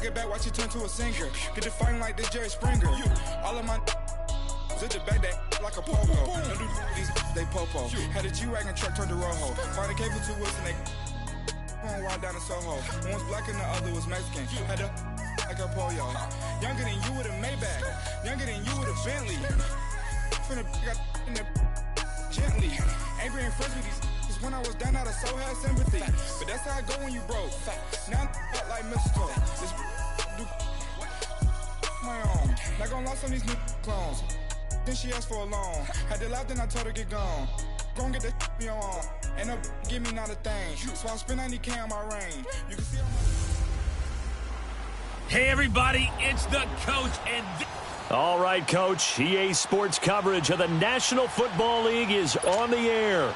get back, watch it turn to a singer. Get the fighting like this Jerry Springer. All of my sit the back that like a popo. Don't do these they popo. Had a G-Wagon truck turned to Rojo. Find a cable to us and they going wild down in Soho. One was black and the other was Mexican. Had a like a pollo. Younger than you with a Maybach. Younger than you with a Bentley. Finna got in the gently. Angry and friends with these. Cause when I was down, I so had sympathy. But that's how I go when you broke. Now I'm out like mistletoe. This do my own. Not gonna lost on these new clones. Then she asked for a loan. Had to laugh, then I told her get gone. Gon' get that me on. Ain't no give me not a thing. So I spend 90K on my range. You can see Hey everybody, it's the coach and all right, Coach. EA Sports coverage of the National Football League is on the air.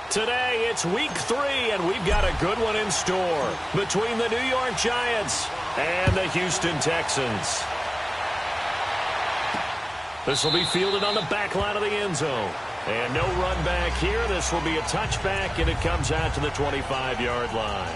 Today, it's Week 3, and we've got a good one in store between the New York Giants and the Houston Texans. This will be fielded on the back line of the end zone. And no run back here. This will be a touchback, and it comes out to the 25-yard line.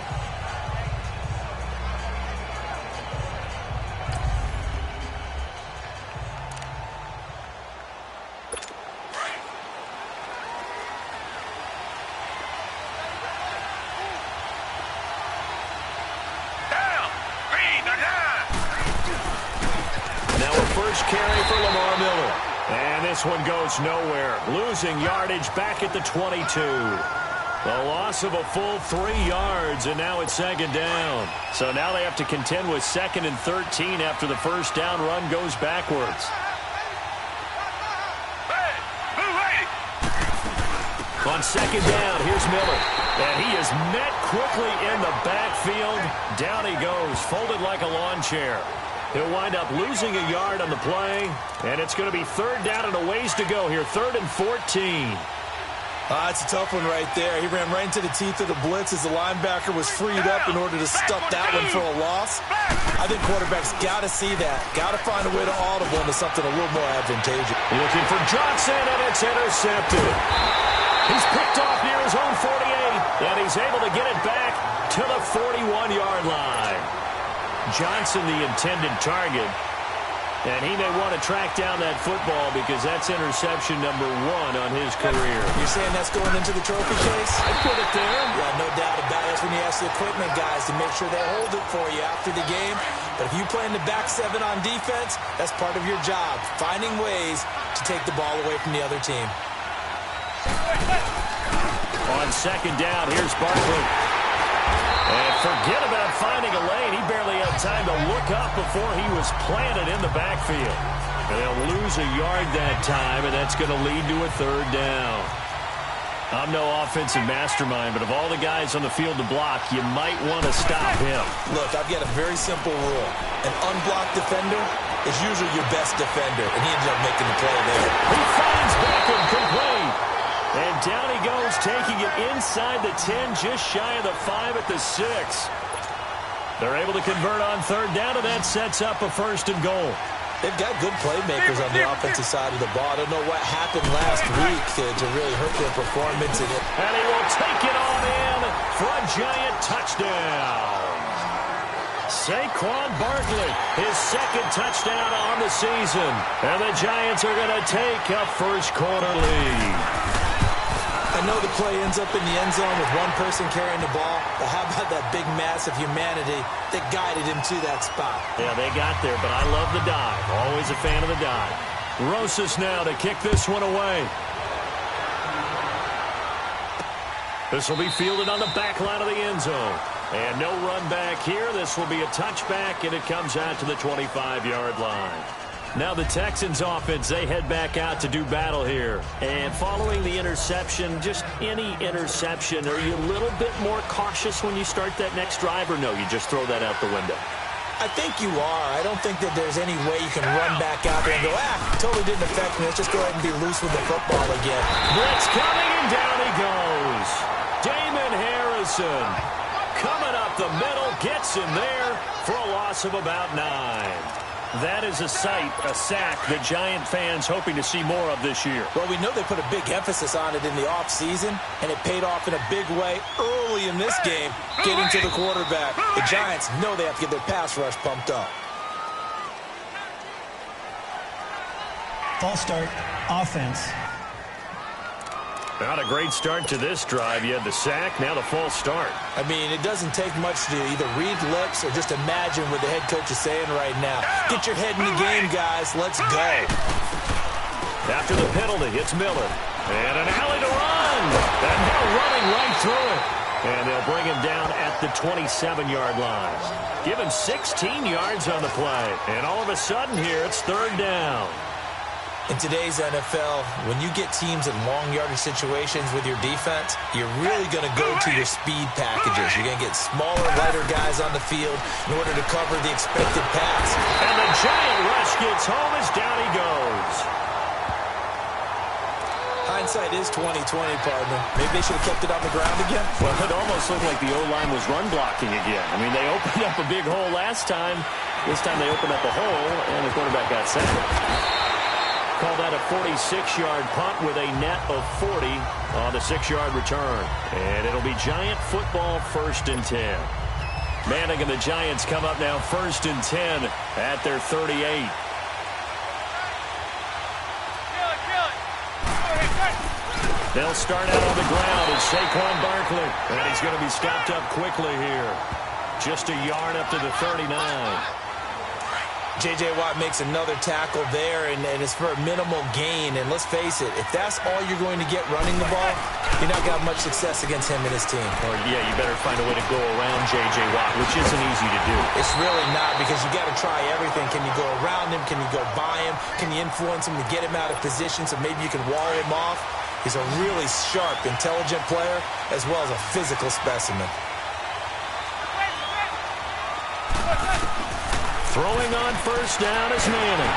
Carry for Lamar Miller. And this one goes nowhere. Losing yardage back at the 22. The loss of a full 3 yards, and now it's second down. So now they have to contend with 2nd and 13 after the first down run goes backwards. On second down, here's Miller. And he is met quickly in the backfield. Down he goes, folded like a lawn chair. He'll wind up losing a yard on the play, and it's going to be third down and a ways to go here, 3rd and 14. It's a tough one right there. He ran right into the teeth of the blitz as the linebacker was freed up in order to stuff that one for a loss. I think quarterbacks got to see that. Got to find a way to audible into something a little more advantageous. Looking for Johnson, and it's intercepted. He's picked off near his own 48, and he's able to get it back to the 41-yard line. Johnson, the intended target, and he may want to track down that football because that's interception number 1 on his career. You're saying that's going into the trophy case? I put it there. Yeah, no doubt about it. That's when you ask the equipment guys to make sure they hold it for you after the game. But if you play in the back 7 on defense, that's part of your job, finding ways to take the ball away from the other team. On second down, here's Barkley. And forget about finding a lane. He barely had time to look up before he was planted in the backfield. And they'll lose a yard that time, and that's going to lead to a third down. I'm no offensive mastermind, but of all the guys on the field to block, you might want to stop him. Look, I've got a very simple rule. An unblocked defender is usually your best defender, and he ended up making the play there. He finds Beckham complete. And down he goes, taking it inside the 10, just shy of the 5 at the 6. They're able to convert on third down, and that sets up a 1st and goal. They've got good playmakers on the offensive side of the ball. I don't know what happened last week to really hurt their performance. And he will take it on in for a Giant touchdown. Saquon Barkley, his 2nd touchdown on the season. And the Giants are going to take a first-quarter lead. I know the play ends up in the end zone with one person carrying the ball, but how about that big mass of humanity that guided him to that spot? Yeah, they got there, but I love the dive. Always a fan of the dive. Rosas now to kick this one away. This will be fielded on the back line of the end zone. And no run back here. This will be a touchback, and it comes out to the 25-yard line. Now the Texans offense, they head back out to do battle here. And following the interception, just any interception, are you a little bit more cautious when you start that next drive, or no, you just throw that out the window? I think you are. I don't think that there's any way you can run back out there and go, totally didn't affect me. Let's just go ahead and be loose with the football again. Blitz coming, and down he goes. Damon Harrison coming up the middle, gets in there for a loss of about 9. That is a sight, a sack that Giant fans hoping to see more of this year. Well, we know they put a big emphasis on it in the offseason, and it paid off in a big way early in this game, getting to the quarterback. The Giants know they have to get their pass rush pumped up. False start, offense. Not a great start to this drive. You had the sack, now the false start. I mean, it doesn't take much to either read lips or just imagine what the head coach is saying right now. Get your head in the game, guys. Let's go. After the penalty, it's Miller. And an alley to run. And now running right through it. And they'll bring him down at the 27-yard line. Give him 16 yards on the play. And all of a sudden here, it's third down. In today's NFL, when you get teams in long yardage situations with your defense, you're really going to go to your speed packages. You're going to get smaller, lighter guys on the field in order to cover the expected pass. And the Giant rush gets home as down he goes. Hindsight is 20/20, partner. Maybe they should have kept it on the ground again. Well, it almost looked like the O-line was run blocking again. I mean, they opened up a big hole last time. This time they opened up a hole, and the quarterback got sacked. Call that a 46-yard punt with a net of 40 on the 6-yard return. And it'll be Giant football 1st and 10. Manning and the Giants come up now 1st and 10 at their 38. They'll start out on the ground. It's Saquon Barkley. And he's going to be stopped up quickly here. Just a yard up to the 39. J.J. Watt makes another tackle there, and it's for a minimal gain. And let's face it, if that's all you're going to get running the ball, you're not going to have much success against him and his team. Or, yeah, you better find a way to go around J.J. Watt, which isn't easy to do. It's really not, because you got to try everything. Can you go around him? Can you go by him? Can you influence him to get him out of position so maybe you can wall him off? He's a really sharp, intelligent player, as well as a physical specimen. Throwing on 1st down is Manning.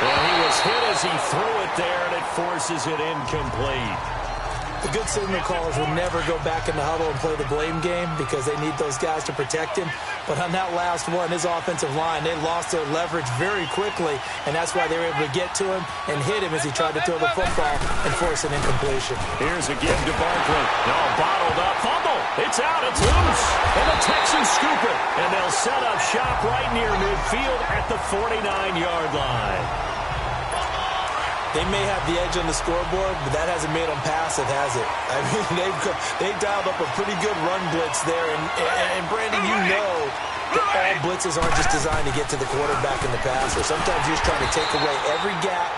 And he was hit as he threw it there, and it forces it incomplete. The good signal callers will never go back in the huddle and play the blame game because they need those guys to protect him. But on that last one, his offensive line, they lost their leverage very quickly, and that's why they were able to get to him and hit him as he tried to throw the football and force an incompletion. Here's a give to Barkley. No, bottled up. Fumble. It's out. It's loose. And the Texans scoop it. And they'll set up shop right near midfield at the 49-yard line. They may have the edge on the scoreboard, but that hasn't made them passive, has it? I mean, they've dialed up a pretty good run blitz there. And Brandon, you know that all blitzes aren't just designed to get to the quarterback and the passer. Sometimes you're just trying to take away every gap,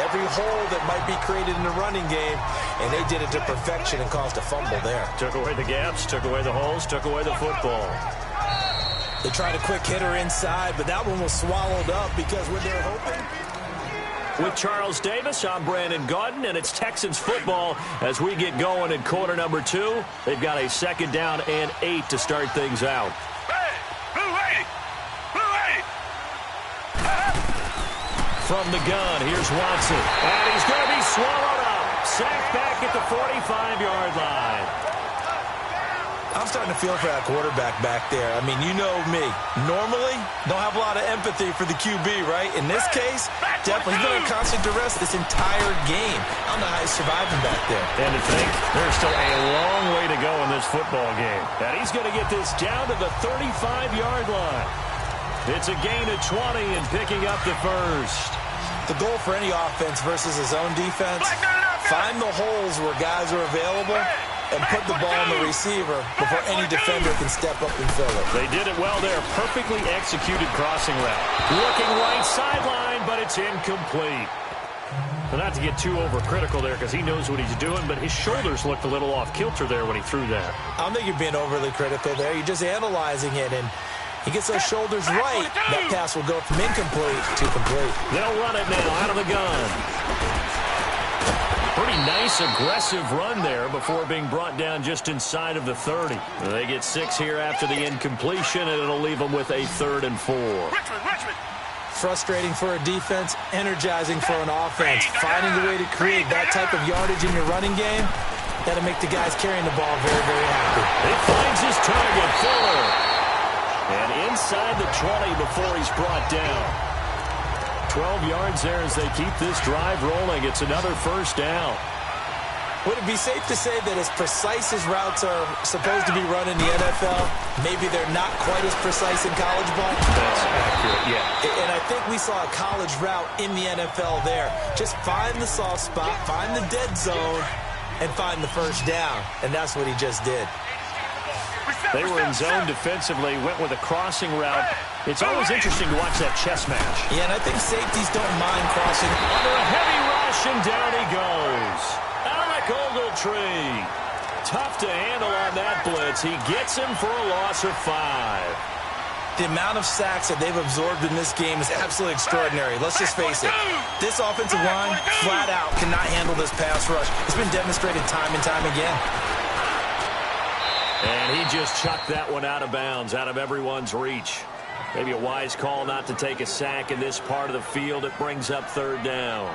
every hole that might be created in the running game, and they did it to perfection and caused a fumble there. Took away the gaps, took away the holes, took away the football. They tried a quick hitter inside, but that one was swallowed up because when they're hoping... With Charles Davis, I'm Brandon Gaudin, and it's Texans football as we get going in quarter number 2. They've got a 2nd down and 8 to start things out. From the gun, here's Watson, and he's going to be swallowed up. Sacked back at the 45-yard line. I'm starting to feel for that quarterback back there. I mean, you know me. Normally, don't have a lot of empathy for the QB, right? In this case, definitely he's been on constant duress this entire game. I don't know how he's surviving back there. And to think, there's still a long way to go in this football game. And he's going to get this down to the 35-yard line. It's a gain of 20 and picking up the first. The goal for any offense versus his own defense, find the holes where guys are available and put the ball on the receiver before any defender can step up and fill it. They did it well there. Perfectly executed crossing route. Looking right sideline, but it's incomplete. But not to get too overcritical there because he knows what he's doing, but his shoulders looked a little off kilter there when he threw that. I don't think you're being overly critical there. You're just analyzing it, and he gets those shoulders right. That pass will go from incomplete to complete. They'll run it now out of the gun. Pretty nice, aggressive run there before being brought down just inside of the 30. They get 6 here after the incompletion, and it'll leave them with a 3rd and 4. Frustrating for a defense, energizing for an offense. Finding a way to create that type of yardage in your running game, that'll make the guys carrying the ball very, very happy. It finds his target, Fuller. And inside the 20 before he's brought down. 12 yards there as they keep this drive rolling. It's another first down. Would it be safe to say that as precise as routes are supposed to be run in the NFL, maybe they're not quite as precise in college ball? That's accurate, yeah. And I think we saw a college route in the NFL there. Just find the soft spot, find the dead zone, and find the first down. And that's what he just did. They were in zone defensively, went with a crossing route. It's always interesting to watch that chess match. Yeah, and I think safeties don't mind crossing. Under a heavy rush, and down he goes. Ogletree. Tough to handle on that blitz. He gets him for a loss of 5. The amount of sacks that they've absorbed in this game is absolutely extraordinary. Let's just face it. This offensive line, flat out, cannot handle this pass rush. It's been demonstrated time and time again. And he just chucked that one out of bounds, out of everyone's reach. Maybe a wise call not to take a sack in this part of the field. It brings up third down.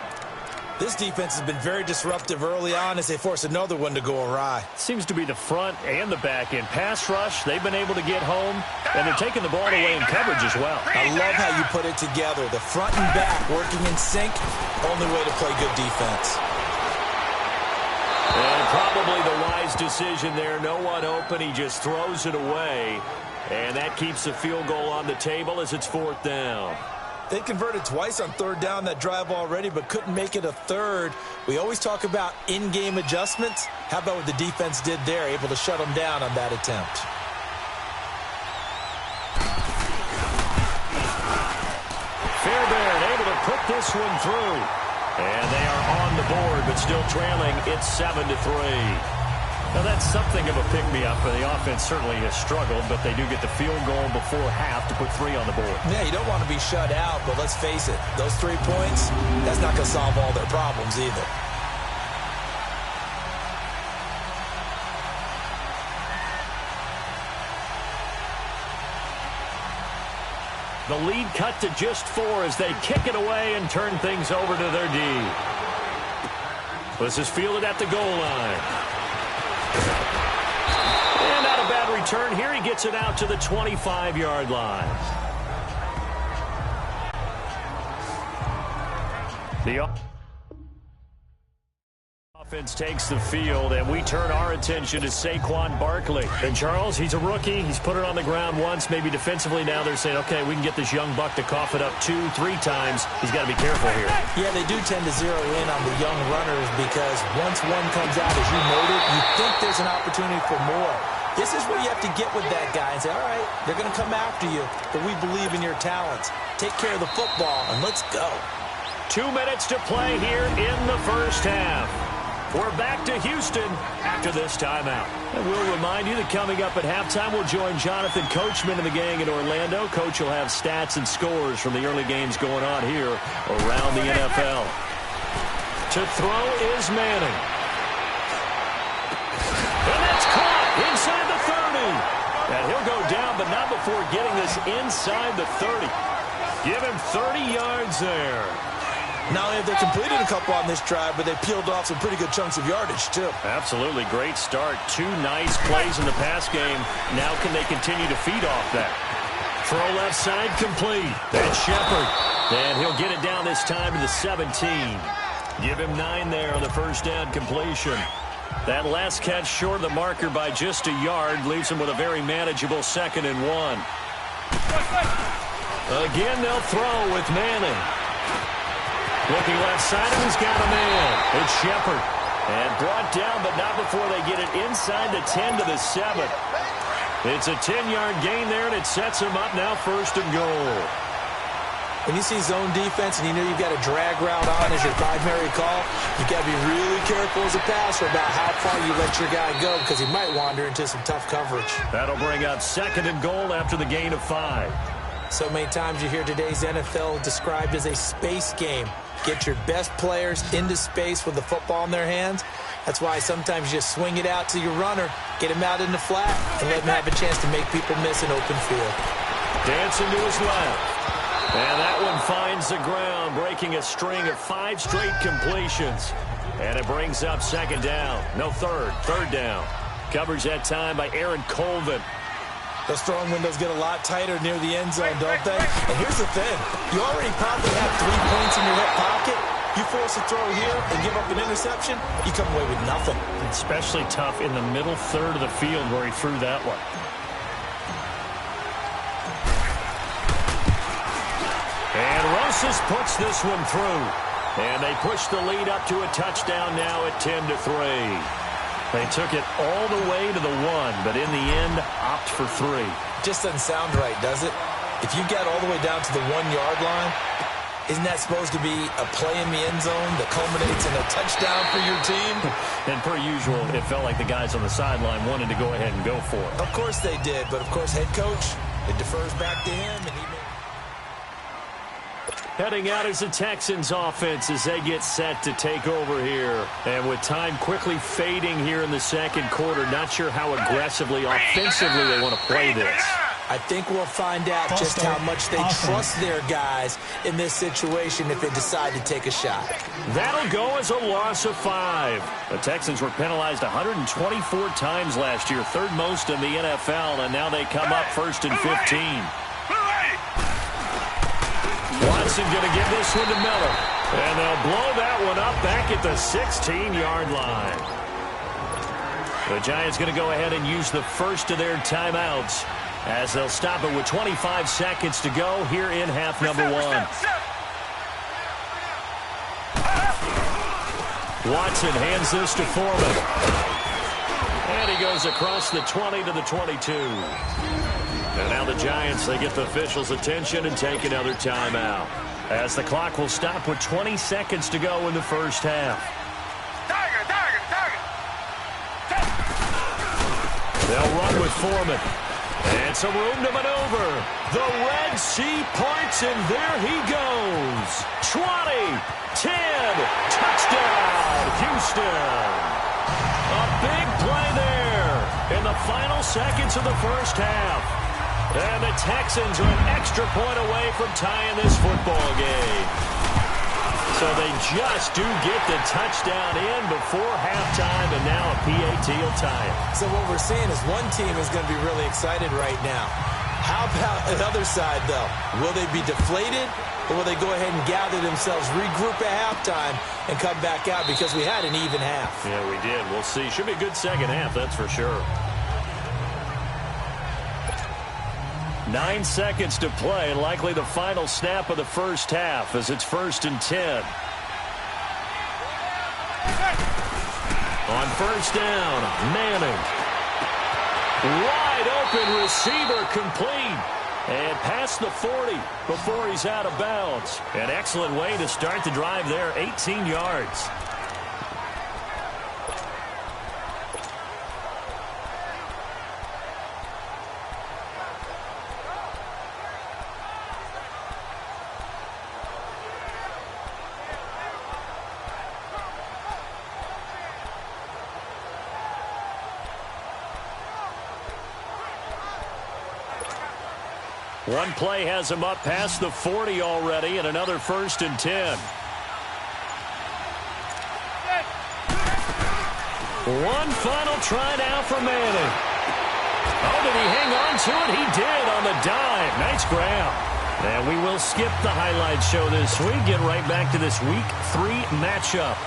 This defense has been very disruptive early on as they force another one to go awry. Seems to be the front and the back end. Pass rush, they've been able to get home, and they're taking the ball away in coverage as well. I love how you put it together. The front and back working in sync, only way to play good defense. And probably the wise decision there. No one open. He just throws it away, and that keeps the field goal on the table as it's fourth down. They converted twice on third down that drive already, but couldn't make it a third. We always talk about in-game adjustments. How about what the defense did there, able to shut them down on that attempt? Fairbairn able to put this one through. And they are on the board, but still trailing. It's 7-3. Now, that's something of a pick-me-up, and the offense certainly has struggled, but they do get the field goal before half to put 3 on the board. Yeah, you don't want to be shut out, but let's face it, those 3 points, that's not going to solve all their problems either. The lead cut to just 4 as they kick it away and turn things over to their D. This is fielded at the goal line. And not a bad return here. He gets it out to the 25-yard line. The offense takes the field, and we turn our attention to Saquon Barkley. And Charles, he's a rookie. He's put it on the ground once. Maybe defensively now they're saying, okay, we can get this young buck to cough it up 2-3 times. He's got to be careful here. Yeah, they do tend to zero in on the young runners because once one comes out, as you noted, you think there's an opportunity for more. This is where you have to get with that guy and say, all right, they're going to come after you, but we believe in your talents. Take care of the football, and let's go. 2 minutes to play here in the first half. We're back to Houston after this timeout. And we'll remind you that coming up at halftime, we'll join Jonathan Coachman and the gang in Orlando. Coach will have stats and scores from the early games going on here around the NFL. To throw is Manning. And that's caught inside the 30. And he'll go down, but not before getting this inside the 30. Give him 30 yards there. Not only have they completed a couple on this drive, but they peeled off some pretty good chunks of yardage, too. Absolutely. Great start. 2 nice plays in the pass game. Now can they continue to feed off that? Throw left side complete. That's Shepard. And he'll get it down this time to the 17. Give him 9 there on the first down completion. That last catch short of the marker by just a yard leaves him with a very manageable 2nd and 1. Again, they'll throw with Manning. Looking left side, and he's got a man. It's Shepard. And brought down, but not before they get it inside the 10 to the 7. It's a 10-yard gain there, and it sets him up now 1st and goal. When you see zone defense and you know you've got a drag route on as your primary call, you've got to be really careful as a passer about how far you let your guy go because he might wander into some tough coverage. That'll bring up 2nd and goal after the gain of 5. So many times you hear today's NFL described as a space game. Get your best players into space with the football in their hands. That's why sometimes you just swing it out to your runner, get him out in the flat, and let him have a chance to make people miss an open field. Dancing to his left. And that one finds the ground, breaking a string of 5 straight completions. And it brings up 2nd down. No, third down. Coverage that time by Aaron Colvin. Those throwing windows get a lot tighter near the end zone, don't they? And here's the thing. You already probably have 3 points in your hip pocket. You force a throw here and give up an interception, you come away with nothing. Especially tough in the middle third of the field where he threw that one. And Rosas puts this one through. And they push the lead up to a touchdown now at 10-3. They took it all the way to the 1, but in the end, opt for 3. Just doesn't sound right, does it? If you get all the way down to the 1-yard line, isn't that supposed to be a play in the end zone that culminates in a touchdown for your team? And per usual, it felt like the guys on the sideline wanted to go ahead and go for it. Of course they did, but of course head coach, it defers back to him, and he may... Heading out is the Texans offense as they get set to take over here. And with time quickly fading here in the second quarter, not sure how aggressively, offensively they want to play this. I think we'll find out just how much they trust their guys in this situation if they decide to take a shot. That'll go as a loss of 5. The Texans were penalized 124 times last year, third most in the NFL, and now they come up first and 15. Watson going to give this one to Miller. And they'll blow that one up back at the 16-yard line. The Giants going to go ahead and use the first of their timeouts as they'll stop it with 25 seconds to go here in half number 1. Watson hands this to Foreman. And he goes across the 20 to the 22. And now the Giants, they get the officials' attention and take another timeout. As the clock will stop with 20 seconds to go in the first half. They'll run with Foreman. And some room to maneuver. The Red Sea parts, and there he goes. 20, 10, touchdown, Houston. A big play there in the final seconds of the first half. And the Texans are an extra point away from tying this football game. So they just do get the touchdown in before halftime, and now a PAT will tie it. So what we're seeing is one team is going to be really excited right now. How about the other side, though? Will they be deflated, or will they go ahead and gather themselves, regroup at halftime, and come back out because we had an even half? Yeah, we did. We'll see. Should be a good second half, that's for sure. 9 seconds to play, likely the final snap of the first half as it's 1st and 10. On first down, Manning. Wide open receiver complete. And past the 40 before he's out of bounds. An excellent way to start the drive there, 18 yards. One play has him up past the 40 already, and another 1st and 10. One final try now for Manning. Oh, did he hang on to it? He did on the dive. Nice grab. And we will skip the highlight show this week. Get right back to this Week 3 matchup.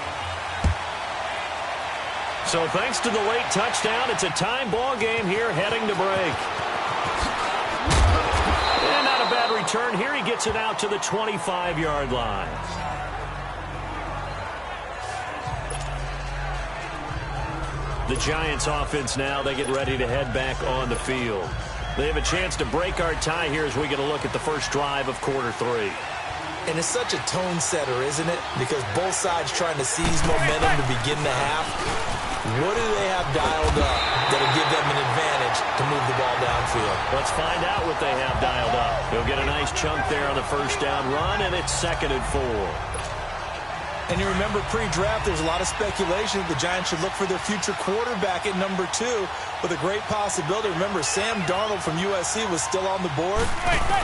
So thanks to the late touchdown, it's a time ball game here heading to break. And not a bad return here. He gets it out to the 25-yard line. The Giants offense now, they get ready to head back on the field. They have a chance to break our tie here as we get a look at the first drive of quarter 3. And it's such a tone setter, isn't it? Because both sides trying to seize momentum to begin the half. What do they have dialed up that'll give them an advantage to move the ball downfield? Let's find out what they have dialed up. They'll get a nice chunk there on the first down run, and it's 2nd and 4. And you remember pre-draft, there's a lot of speculation that the Giants should look for their future quarterback at number 2 with a great possibility. Remember, Sam Darnold from USC was still on the board,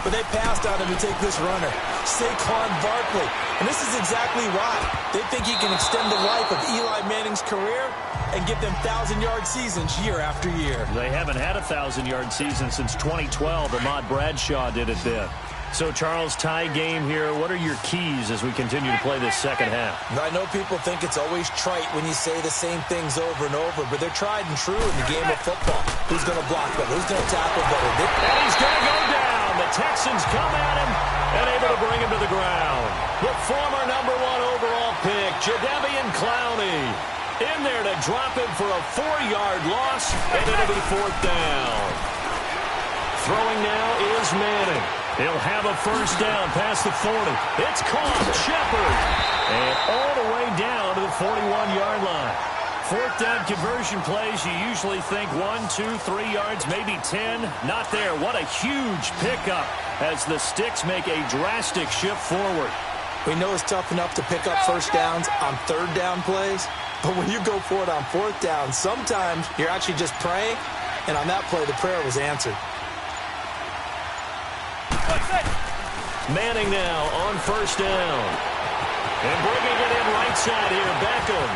but they passed on him to take this runner, Saquon Barkley. And this is exactly why. They think he can extend the life of Eli Manning's career. and give them 1,000-yard seasons year after year. They haven't had a 1,000-yard season since 2012. Ahmad Bradshaw did it then. So, Charles, tie game here. What are your keys as we continue to play this second half? I know people think it's always trite when you say the same things over and over, but they're tried and true in the game of football. Who's going to block better? Who's going to tackle better? And he's going to go down. The Texans come at him and able to bring him to the ground. The former #1 overall pick, Jadeveon Clowney, in there to drop it for a 4-yard loss, and it'll be 4th down. Throwing now is Manning. He'll have a first down past the 40. It's caught. Shepard. And all the way down to the 41-yard line. 4th down conversion plays, you usually think 1, 2, 3 yards, maybe 10. Not there. What a huge pickup as the Sticks make a drastic shift forward. We know it's tough enough to pick up first downs on 3rd down plays, but when you go for it on 4th down, sometimes you're actually just praying, and on that play, the prayer was answered. Manning now on first down. And bringing it in right side here, Beckham.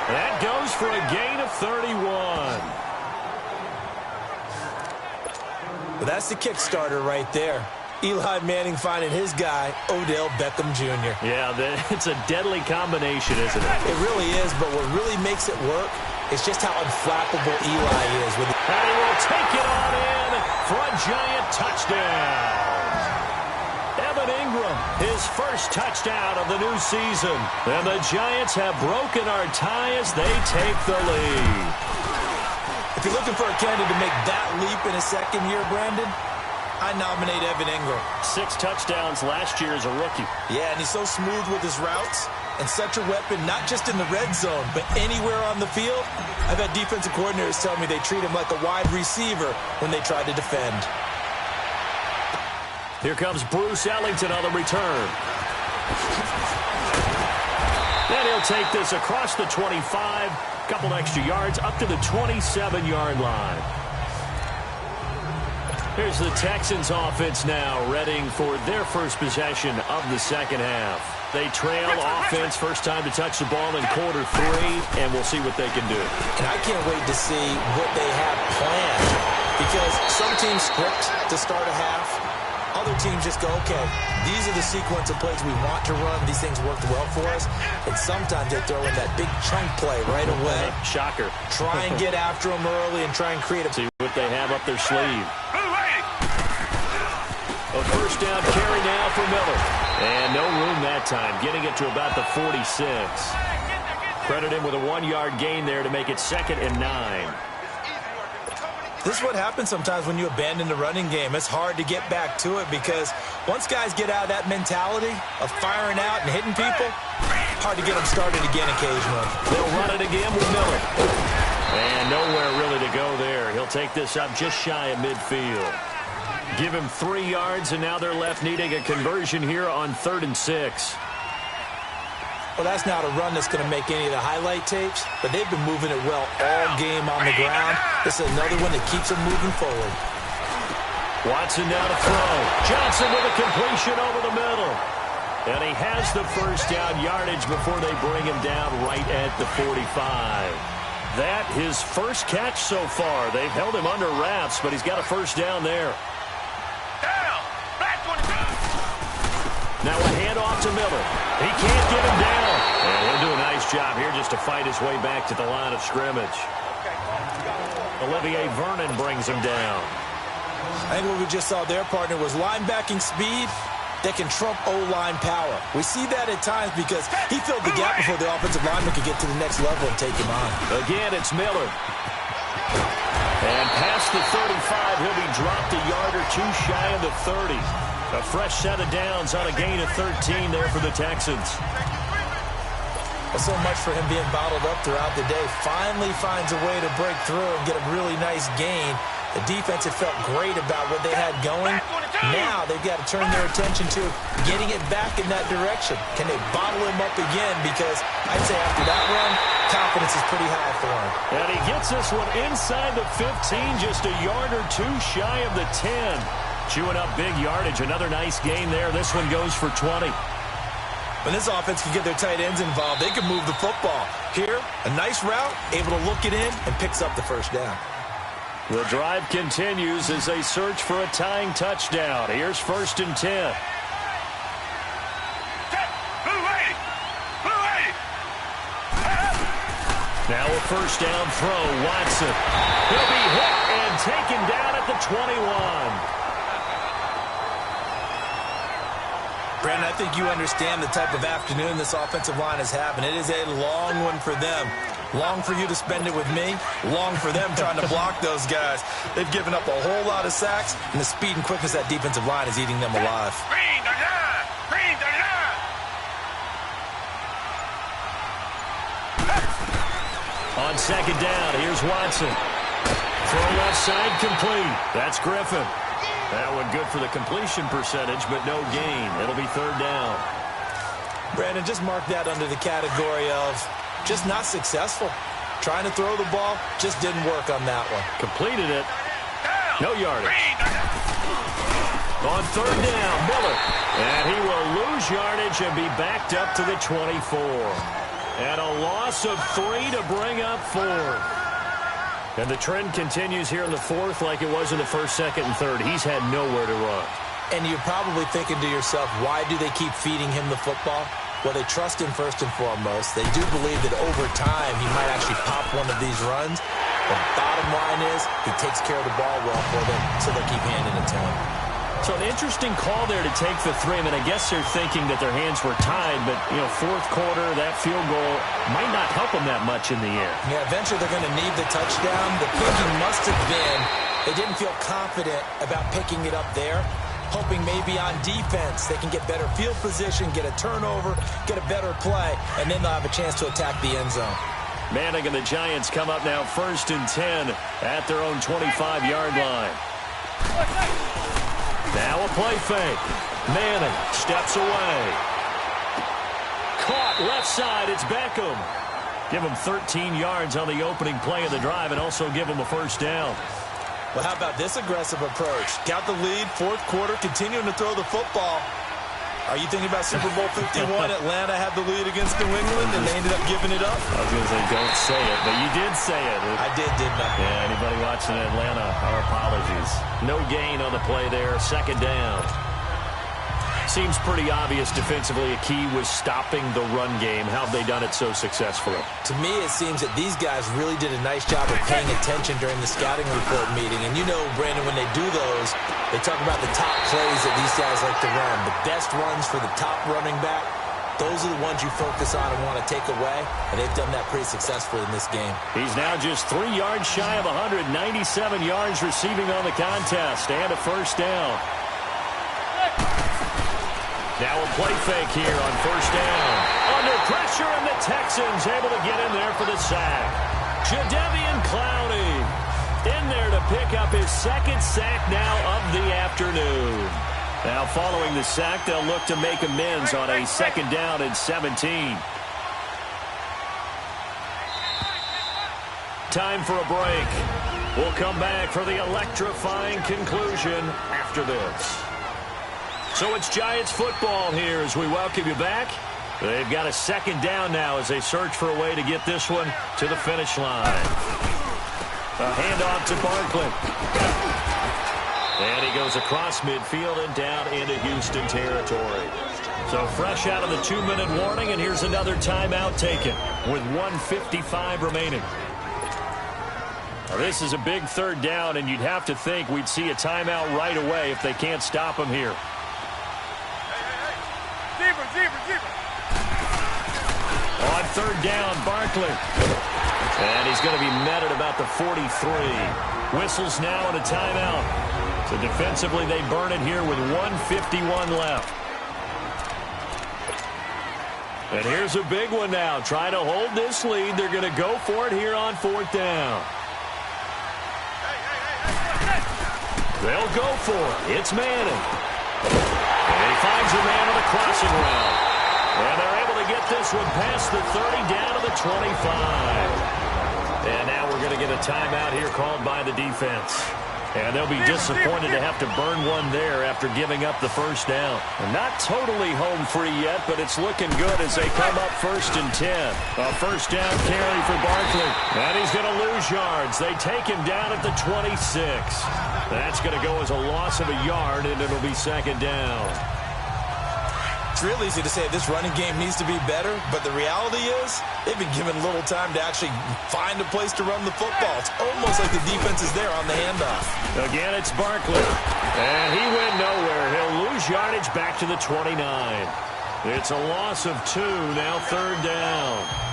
That goes for a gain of 31. Well, that's the Kickstarter right there. Eli Manning finding his guy, Odell Beckham Jr. Yeah, it's a deadly combination, isn't it? It really is, but what really makes it work is just how unflappable Eli is. And he will take it on in for a giant touchdown. Evan Ingram, his first touchdown of the new season. And the Giants have broken our tie as they take the lead. If you're looking for a candidate to make that leap in his second year, Brandon, I nominate Evan Ingram. 6 touchdowns last year as a rookie. Yeah, and he's so smooth with his routes and such a weapon, not just in the red zone, but anywhere on the field. I've had defensive coordinators tell me they treat him like a wide receiver when they try to defend. Here comes Bruce Ellington on the return. Then he'll take this across the 25, couple extra yards, up to the 27-yard line. Here's the Texans offense now, readying for their first possession of the second half. They trail offense, first time to touch the ball in quarter 3, and we'll see what they can do. And I can't wait to see what they have planned, because some teams script to start a half. Other teams just go, okay, these are the sequence of plays we want to run. These things worked well for us. And sometimes they throw in that big chunk play right away. Shocker. Try and get after them early and try and create a... See what they have up their sleeve. A first down carry now for Miller. And no room that time, getting it to about the 46. Credit him with a 1-yard gain there to make it 2nd and 9. This is what happens sometimes when you abandon the running game. It's hard to get back to it because once guys get out of that mentality of firing out and hitting people, hard to get them started again occasionally. They'll run it again with Miller. And nowhere really to go there. He'll take this up just shy of midfield. Give him 3 yards, and now they're left needing a conversion here on 3rd and 6. Well, that's not a run that's going to make any of the highlight tapes, but they've been moving it well all game on the ground. This is another one that keeps them moving forward. Watson now to throw. Johnson with a completion over the middle. And he has the first down yardage before they bring him down right at the 45. That his first catch so far. They've held him under wraps, but he's got a first down there. Now a handoff to Miller. He can't get him down. And he'll do a nice job here just to fight his way back to the line of scrimmage. Olivier Vernon brings him down. I think what we just saw their partner was linebacking speed that can trump O-line power. We see that at times because he filled the gap before the offensive lineman could get to the next level and take him on. Again, it's Miller. And past the 35, he'll be dropped a yard or 2 shy of the 30. A fresh set of downs on a gain of 13 there for the Texans. Well, so much for him being bottled up throughout the day. Finally finds a way to break through and get a really nice gain. The defense had felt great about what they had going. Now they've got to turn their attention to getting it back in that direction. Can they bottle him up again? Because I'd say after that run, confidence is pretty high for him. And he gets this one inside the 15, just a yard or 2 shy of the 10. Chewing up big yardage. Another nice gain there. This one goes for 20. When this offense can get their tight ends involved, they can move the football. Here, a nice route, able to look it in, and picks up the first down. The drive continues as they search for a tying touchdown. Here's 1st and 10. Now a first down throw, Watson. He'll be hit and taken down at the 21. Brandon, I think you understand the type of afternoon this offensive line is having. It is a long one for them. Long for you to spend it with me. Long for them trying to block those guys. They've given up a whole lot of sacks, and the speed and quickness of that defensive line is eating them alive. On second down, here's Watson. Throw left side, complete. That's Griffin. That one good for the completion percentage, but no gain. It'll be 3rd down. Brandon, just mark that under the category of just not successful. Trying to throw the ball, just didn't work on that one. Completed it. No yardage. On 3rd down, Miller. And he will lose yardage and be backed up to the 24. And a loss of 3 to bring up 4th. And the trend continues here in the 4th like it was in the 1st, 2nd, and 3rd. He's had nowhere to run. And you're probably thinking to yourself, why do they keep feeding him the football? Well, they trust him first and foremost. They do believe that over time he might actually pop one of these runs. The bottom line is he takes care of the ball well for them, so they'll keep handing it to him. So an interesting call there to take the 3. I mean, I guess they're thinking that their hands were tied, but, 4th quarter, that field goal might not help them that much in the end. Yeah, eventually they're going to need the touchdown. The thinking must have been they didn't feel confident about picking it up there, hoping maybe on defense they can get better field position, get a turnover, get a better play, and then they'll have a chance to attack the end zone. Manning and the Giants come up now 1st and 10 at their own 25-yard line. Now a play fake. Manning steps away. Caught left side. It's Beckham. Give him 13 yards on the opening play of the drive and also give him a first down. Well, how about this aggressive approach? Got the lead, 4th quarter, continuing to throw the football. Are you thinking about Super Bowl 51? Atlanta had the lead against New England, and they ended up giving it up? I was going to say, don't say it, but you did say it. I did, didn't I? Yeah, anybody watching Atlanta, our apologies. No gain on the play there, 2nd down. Seems pretty obvious defensively a key was stopping the run game. How have they done it so successfully? To me, it seems that these guys really did a nice job of paying attention during the scouting report meeting. And you know, Brandon, when they do those, they talk about the top plays that these guys like to run. The best runs for the top running back, those are the ones you focus on and want to take away. And they've done that pretty successfully in this game. He's now just 3 yards shy of 197 yards receiving on the contest and a first down. Now a play fake here on 1st down. Under pressure, and the Texans able to get in there for the sack. Jadeveon Clowney in there to pick up his 2nd sack now of the afternoon. Now following the sack, they'll look to make amends on a 2nd down and 17. Time for a break. We'll come back for the electrifying conclusion after this. So it's Giants football here as we welcome you back. They've got a 2nd down now as they search for a way to get this one to the finish line. A handoff to Barkley. And he goes across midfield and down into Houston territory. So fresh out of the 2-minute warning, and here's another timeout taken with 1:55 remaining. Now this is a big 3rd down, and you'd have to think we'd see a timeout right away if they can't stop him here. On 3rd down, Barkley. And he's going to be met at about the 43. Whistles now and a timeout. So defensively, they burn it here with 1:51 left. And here's a big one now. Trying to hold this lead. They're going to go for it here on 4th down. They'll go for it. It's Manning. And he finds a man on the crossing route. And they're able to get this one past the 30 down to the 25. And now we're going to get a timeout here called by the defense. And they'll be disappointed to have to burn one there after giving up the first down. And not totally home free yet, but it's looking good as they come up 1st and 10. A first down carry for Barkley. And he's going to lose yards. They take him down at the 26. That's going to go as a loss of a yard, and it'll be 2nd down. It's real easy to say this running game needs to be better, but the reality is they've been given little time to actually find a place to run the football. It's almost like the defense is there on the handoff. Again, it's Barkley. And he went nowhere. He'll lose yardage back to the 29. It's a loss of 2, now 3rd down.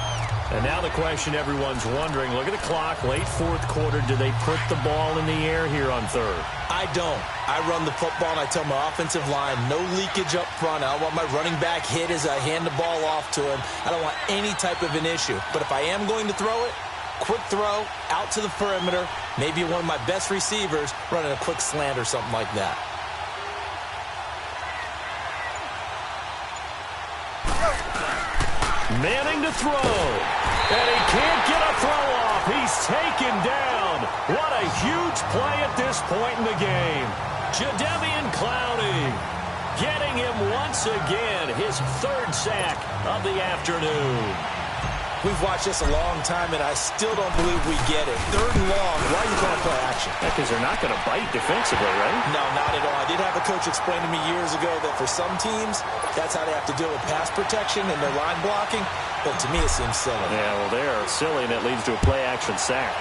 And now the question everyone's wondering, look at the clock, late 4th quarter, do they put the ball in the air here on 3rd? I don't. I run the football and I tell my offensive line, no leakage up front. I don't want my running back hit as I hand the ball off to him. I don't want any type of an issue. But if I am going to throw it, quick throw, out to the perimeter, maybe one of my best receivers running a quick slant or something like that. Manning to throw. And he can't get a throw off. He's taken down. What a huge play at this point in the game. Jadeveon Clowney getting him once again, his 3rd sack of the afternoon. We've watched this a long time, and I still don't believe we get it. 3rd and long. Why are you calling play action? Because they're not going to bite defensively, right? No, not at all. I did have a coach explain to me years ago that for some teams, that's how they have to deal with pass protection and their line blocking. But to me, it seems silly. Yeah, well, they're silly, and it leads to a play-action sack.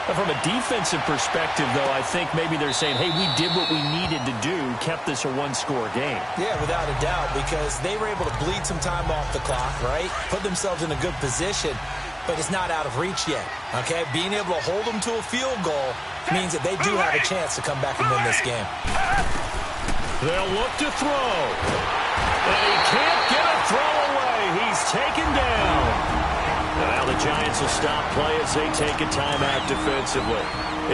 But from a defensive perspective, though, I think maybe they're saying, hey, we did what we needed to do, kept this a 1-score game. Yeah, without a doubt, because they were able to bleed some time off the clock, right? Put themselves in a good position, but it's not out of reach yet, okay? Being able to hold them to a field goal means that they do have a chance to come back and win this game. They'll look to throw. And he can't get a throw away. He's taken down. And now the Giants will stop play as they take a timeout defensively.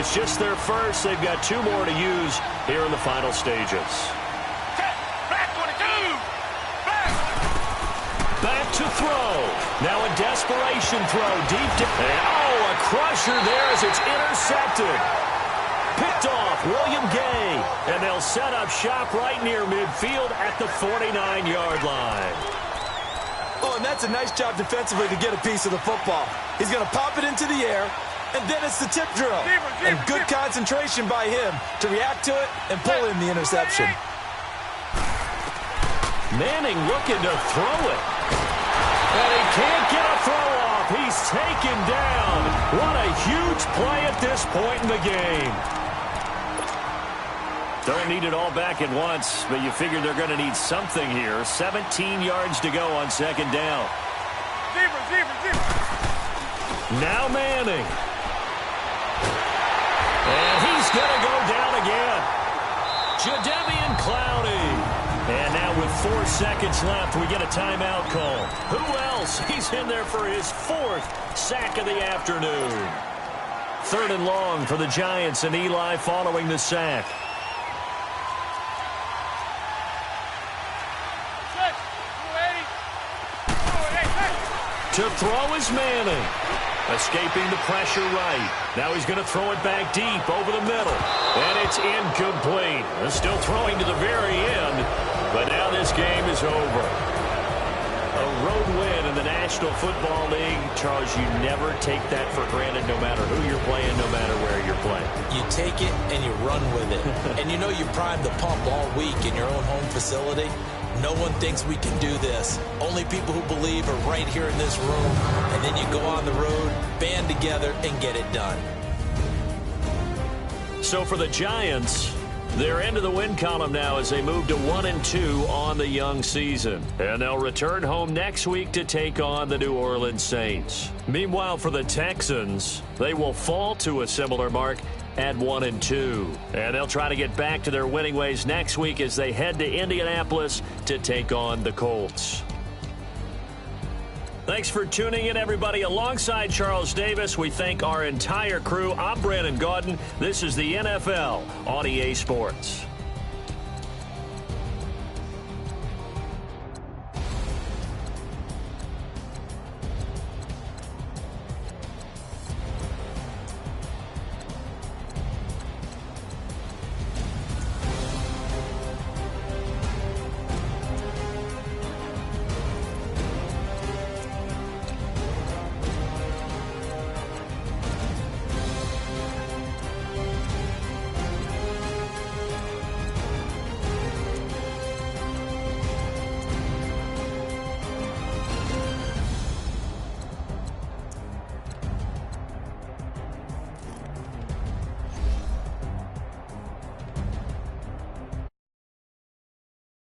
It's just their first. They've got 2 more to use here in the final stages. Back to throw. Now a desperation throw deep to... Oh, a crusher there as it's intercepted. Picked off William Gay. And they'll set up shop right near midfield at the 49-yard line. Oh, and that's a nice job defensively to get a piece of the football. He's going to pop it into the air, and then it's the tip drill. And good concentration by him to react to it and pull in the interception. Manning looking to throw it. And he can't get a throw off. He's taken down. What a huge play at this point in the game. Don't need it all back at once, but you figure they're going to need something here. 17 yards to go on 2nd down. Now Manning. And he's going to go down again. Jadeveon Clowney. And now with 4 seconds left, we get a timeout call. Who else? He's in there for his 4th sack of the afternoon. 3rd and long for the Giants, and Eli following the sack. To throw is Manning. Escaping the pressure right. Now he's going to throw it back deep over the middle. And it's incomplete. They're still throwing to the very end. But now this game is over. A road win in the National Football League. Charles, you never take that for granted no matter who you're playing, no matter where you're playing. You take it and you run with it. And you know you primed the pump all week in your own home facility. No one thinks we can do this. Only people who believe are right here in this room. And then you go on the road, band together, and get it done. So for the Giants, they're into the win column now as they move to 1-2 on the young season. And they'll return home next week to take on the New Orleans Saints. Meanwhile, for the Texans, they will fall to a similar mark at 1-2. And they'll try to get back to their winning ways next week as they head to Indianapolis to take on the Colts. Thanks for tuning in, everybody. Alongside Charles Davis, we thank our entire crew. I'm Brandon Gaudin. This is the NFL on EA Sports.